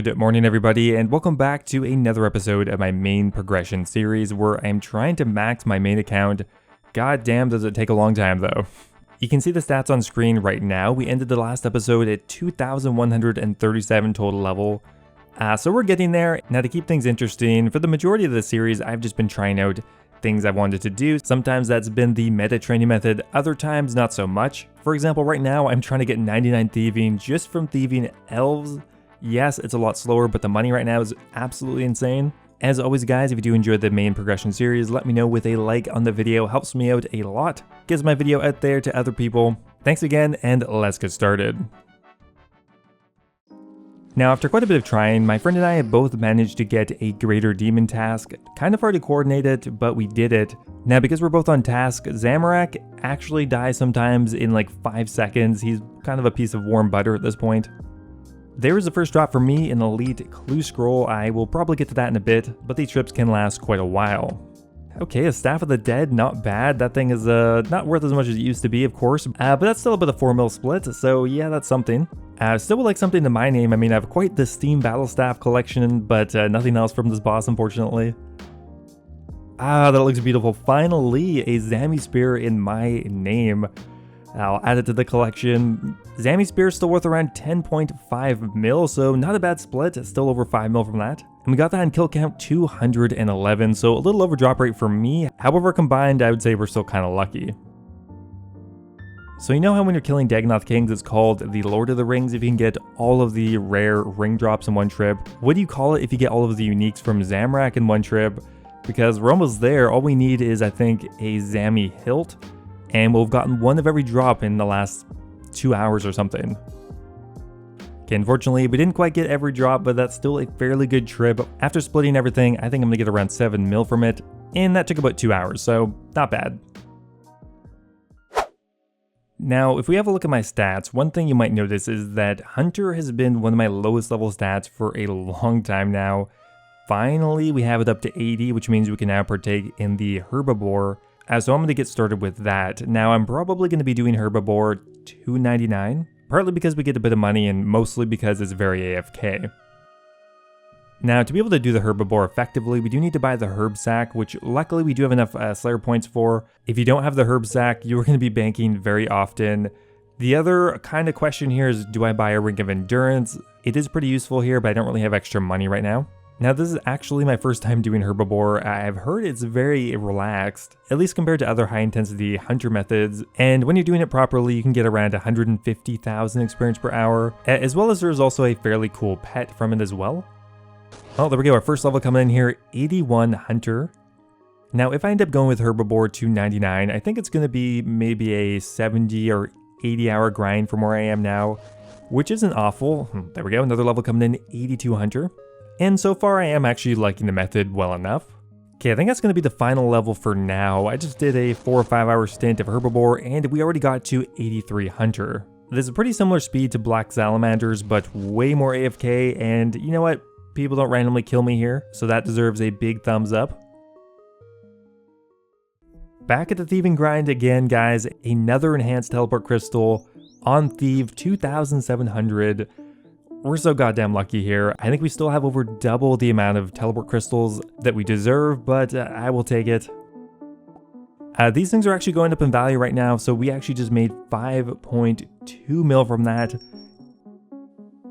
Good morning everybody, and welcome back to another episode of my main progression series where I'm trying to max my main account. God damn, does it take a long time though. You can see the stats on screen right now. We ended the last episode at 2,137 total level. So we're getting there. Now to keep things interesting, for the majority of the series I've just been trying out things I wanted to do. Sometimes that's been the meta training method, other times not so much. For example, right now I'm trying to get 99 thieving just from thieving elves. Yes, it's a lot slower, but the money right now is absolutely insane. As always guys, if you do enjoy the main progression series, let me know with a like on the video. Helps me out a lot. Gets my video out there to other people. Thanks again, and let's get started. Now, after quite a bit of trying, my friend and I have both managed to get a greater demon task. Kind of hard to coordinate it, but we did it. Now, because we're both on task, Zamorak actually dies sometimes in like 5 seconds. He's kind of a piece of warm butter at this point. There is the first drop for me, an elite clue scroll. I will probably get to that in a bit, but these trips can last quite a while. Okay, a Staff of the Dead, not bad. That thing is not worth as much as it used to be, of course, but that's still about a 4 mil split, so yeah, that's something. Still would like something to my name. I mean, I have quite the Steam Battle Staff collection, but nothing else from this boss, unfortunately. Ah, that looks beautiful. Finally, a Zammy Spear in my name. I'll add it to the collection. Zammy Spear is still worth around 10.5 mil, so not a bad split. It's still over 5 mil from that. And we got that in kill count 211, so a little over drop rate for me. However, combined, I would say we're still kind of lucky. So you know how when you're killing Dagonoth Kings, it's called the Lord of the Rings if you can get all of the rare ring drops in one trip? What do you call it if you get all of the uniques from Zamorak in one trip? Because we're almost there. All we need is, I think, a Zammy hilt. And we've gotten one of every drop in the last 2 hours or something. Okay, unfortunately, we didn't quite get every drop, but that's still a fairly good trip. After splitting everything, I think I'm gonna get around 7 mil from it, and that took about 2 hours, so not bad. Now, if we have a look at my stats, one thing you might notice is that Hunter has been one of my lowest level stats for a long time now. Finally, we have it up to 80, which means we can now partake in the Herbivore. So I'm going to get started with that. Now I'm probably going to be doing Herbivore 299, partly because we get a bit of money and mostly because it's very AFK. Now to be able to do the Herbivore effectively, we do need to buy the Herb Sack, which luckily we do have enough Slayer points for. If you don't have the Herb Sack, you're going to be banking very often. The other kind of question here is, do I buy a Ring of Endurance? It is pretty useful here, but I don't really have extra money right now. Now this is actually my first time doing Herbivore. I've heard it's very relaxed, at least compared to other high intensity hunter methods, and when you're doing it properly you can get around 150,000 experience per hour, as well as there's also a fairly cool pet from it as well. Oh, there we go, our first level coming in here, 81 Hunter. Now if I end up going with Herbivore 299, I think it's going to be maybe a 70 or 80 hour grind from where I am now, which isn't awful. There we go, another level coming in, 82 Hunter. And so far I am actually liking the method well enough. Okay, I think that's going to be the final level for now. I just did a 4 or 5 hour stint of Herbivore and we already got to 83 Hunter. This is a pretty similar speed to Black Salamanders, but way more AFK, and you know what? People don't randomly kill me here, so that deserves a big thumbs up. Back at the thieving grind again, guys. Another enhanced teleport crystal on Thieve 2,700. We're so goddamn lucky here. I think we still have over double the amount of teleport crystals that we deserve, but I will take it. These things are actually going up in value right now, so we actually just made 5.2 mil from that.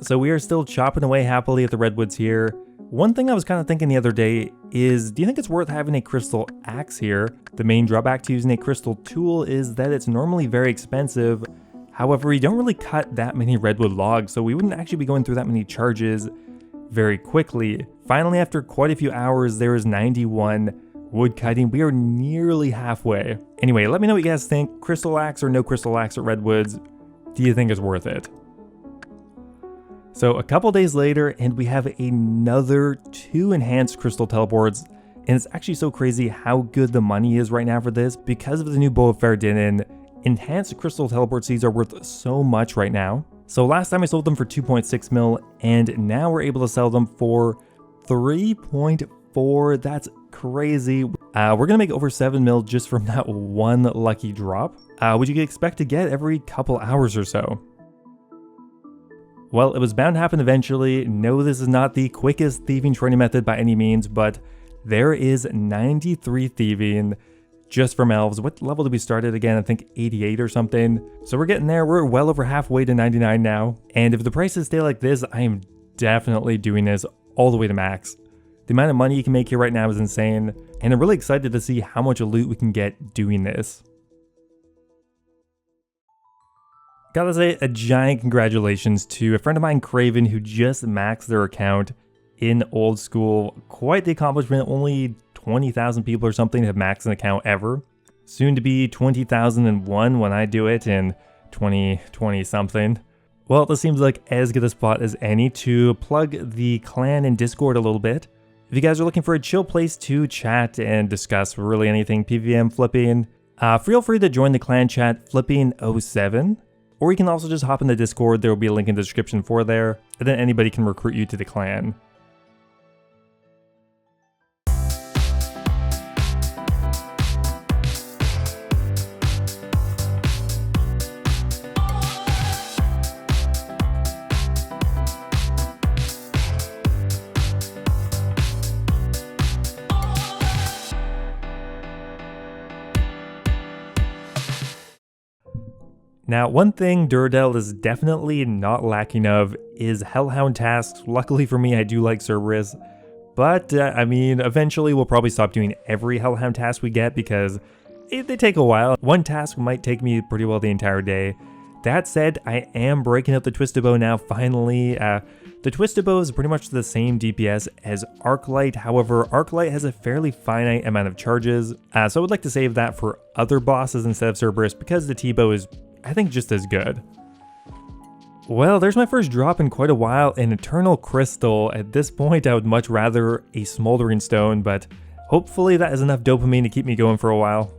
So we are still chopping away happily at the redwoods here. One thing I was kind of thinking the other day is, do you think it's worth having a crystal axe here? The main drawback to using a crystal tool is that it's normally very expensive. However, we don't really cut that many redwood logs, so we wouldn't actually be going through that many charges very quickly. Finally, after quite a few hours, there is 91 wood cutting. We are nearly halfway. Anyway, let me know what you guys think. Crystal axe or no crystal axe at redwoods? Do you think it's worth it? So a couple days later, and we have another 2 enhanced crystal teleports. And it's actually so crazy how good the money is right now for this. Because of the new Bow of Faradinin, enhanced crystal teleport seeds are worth so much right now. So last time I sold them for 2.6 mil, and now we're able to sell them for 3.4. That's crazy. We're gonna make over 7 mil just from that one lucky drop, which you can expect to get every couple hours or so. Well, it was bound to happen eventually. No, this is not the quickest thieving training method by any means, but there is 93 thieving just from elves. What level did we start at again? I think 88 or something. So we're getting there. We're well over halfway to 99 now. And if the prices stay like this, I am definitely doing this all the way to max. The amount of money you can make here right now is insane. And I'm really excited to see how much loot we can get doing this. Gotta say a giant congratulations to a friend of mine, Craven, who just maxed their account in old school. Quite the accomplishment. Only 20,000 people or something have maxed an account ever. Soon to be 20,001 when I do it in 2020 something. Well, this seems like as good a spot as any to plug the clan and Discord a little bit. If you guys are looking for a chill place to chat and discuss really anything PvM flipping, feel free to join the clan chat FlippingOSRS. Or you can also just hop in the Discord, there will be a link in the description for there, and then anybody can recruit you to the clan. Now, one thing Duradel is definitely not lacking of is Hellhound Tasks. Luckily for me, I do like Cerberus, but I mean, eventually we'll probably stop doing every Hellhound task we get because they take a while. One task might take me pretty well the entire day. That said, I am breaking up the Twisted Bow now, finally. The Twisted Bow is pretty much the same DPS as Arclight, however, Arclight has a fairly finite amount of charges, so I would like to save that for other bosses instead of Cerberus because the T-Bow is, I think, just as good. Well, there's my first drop in quite a while, an Eternal Crystal. At this point, I would much rather a Smoldering Stone, but hopefully that is enough dopamine to keep me going for a while.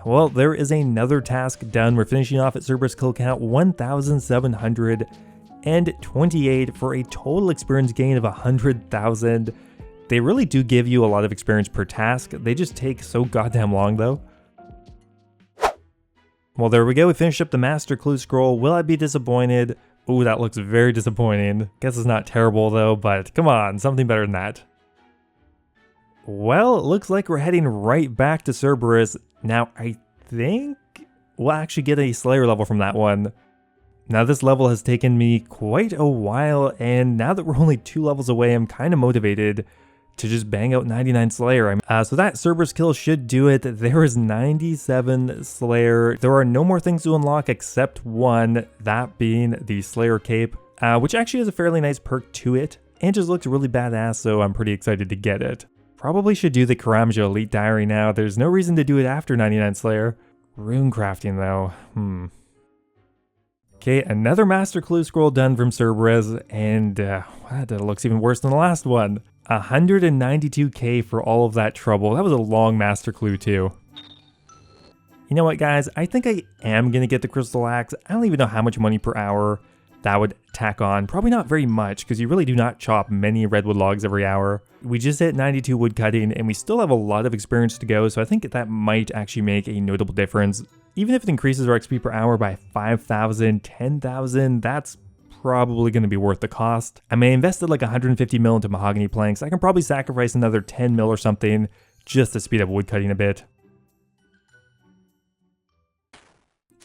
Well, there is another task done. We're finishing off at Cerberus kill count 1,728 for a total experience gain of 100,000. They really do give you a lot of experience per task. They just take so goddamn long though. Well, there we go. We finished up the Master Clue Scroll. Will I be disappointed? Ooh, that looks very disappointing. Guess it's not terrible though, but come on, something better than that. Well, it looks like we're heading right back to Cerberus. Now, I think we'll actually get a Slayer level from that one. Now, this level has taken me quite a while, and now that we're only 2 levels away, I'm kind of motivated to just bang out 99 Slayer. So that Cerberus kill should do it. There is 97 Slayer. There are no more things to unlock except one, that being the Slayer Cape, which actually has a fairly nice perk to it, and just looks really badass, so I'm pretty excited to get it. Probably should do the Karamja Elite Diary now. There's no reason to do it after 99 Slayer. Rune crafting though, Okay, another Master Clue Scroll done from Cerberus, and that looks even worse than the last one. 192k for all of that trouble. That was a long Master Clue too. You know what, guys? I think I am gonna get the Crystal Axe. I don't even know how much money per hour that would tack on. Probably not very much, because you really do not chop many redwood logs every hour. We just hit 92 woodcutting, and we still have a lot of experience to go, so I think that might actually make a notable difference. Even if it increases our XP per hour by 5,000, 10,000, that's probably going to be worth the cost. I may invested like 150 mil into mahogany planks. I can probably sacrifice another 10 mil or something just to speed up woodcutting a bit.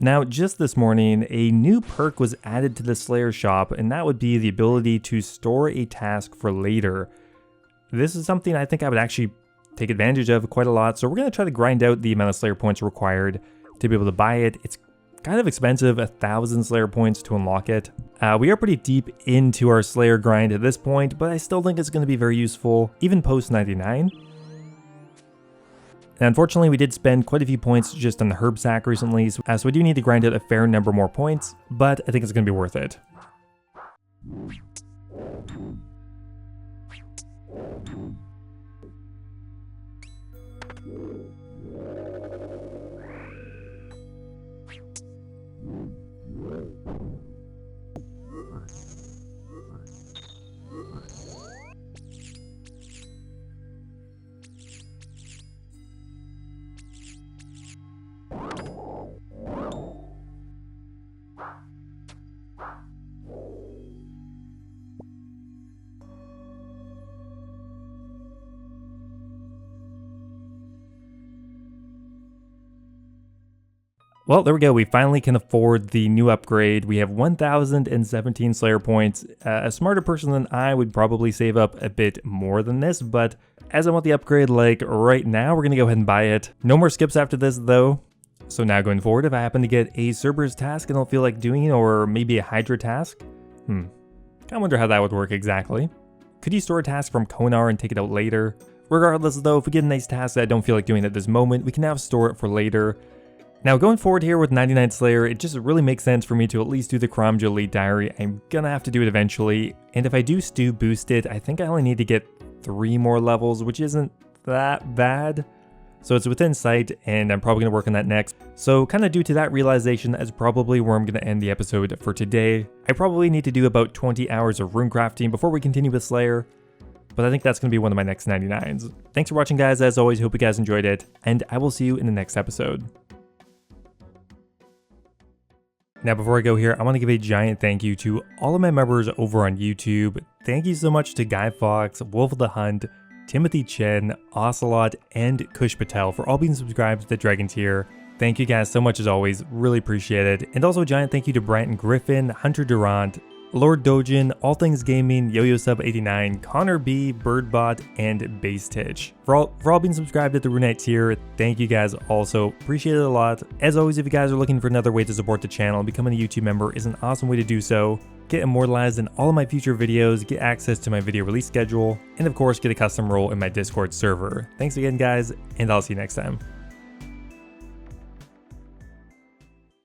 Now, just this morning, a new perk was added to the Slayer shop, and that would be the ability to store a task for later. This is something I think I would actually take advantage of quite a lot, so we're going to try to grind out the amount of Slayer points required to be able to buy it. It's kind of expensive, 1,000 Slayer points to unlock it. We are pretty deep into our Slayer grind at this point, but I still think it's going to be very useful, even post 99. And unfortunately, we did spend quite a few points just on the herb sack recently, so we do need to grind out a fair number more points, but I think it's going to be worth it. Well, there we go. We finally can afford the new upgrade. We have 1,017 Slayer points. A smarter person than I would probably save up a bit more than this, but as I want the upgrade like right now, we're going to go ahead and buy it. No more skips after this though. So now going forward, if I happen to get a Cerberus task I don't feel like doing, or maybe a Hydra task, I wonder how that would work exactly. Could you store a task from Konar and take it out later? Regardless though, if we get a nice task that I don't feel like doing at this moment, we can now store it for later. Now going forward here with 99's Slayer, it just really makes sense for me to at least do the Karamja Elite Diary. I'm gonna have to do it eventually, and if I do boost it, I think I only need to get 3 more levels, which isn't that bad. So it's within sight, and I'm probably gonna work on that next. So kind of due to that realization, that's probably where I'm gonna end the episode for today. I probably need to do about 20 hours of rune crafting before we continue with Slayer, but I think that's gonna be one of my next 99s. Thanks for watching guys, as always, hope you guys enjoyed it, and I will see you in the next episode. Now before I go here, I want to give a giant thank you to all of my members over on YouTube. Thank you so much to Guy Fox, Wolf of the Hunt, Timothy Chen, Ocelot, and Kush Patel for all being subscribed to the Dragon tier. Thank you guys so much as always, really appreciate it. And also a giant thank you to Branton Griffin, Hunter Durant, Lord Dojin, All Things Gaming, Yo-Yo Sub 89, Connor B, Birdbot, and Base Titch. For all being subscribed at the Runite tier, thank you guys also, appreciate it a lot. As always, if you guys are looking for another way to support the channel, becoming a YouTube member is an awesome way to do so. Get immortalized in all of my future videos, get access to my video release schedule, and of course get a custom role in my Discord server. Thanks again guys, and I'll see you next time.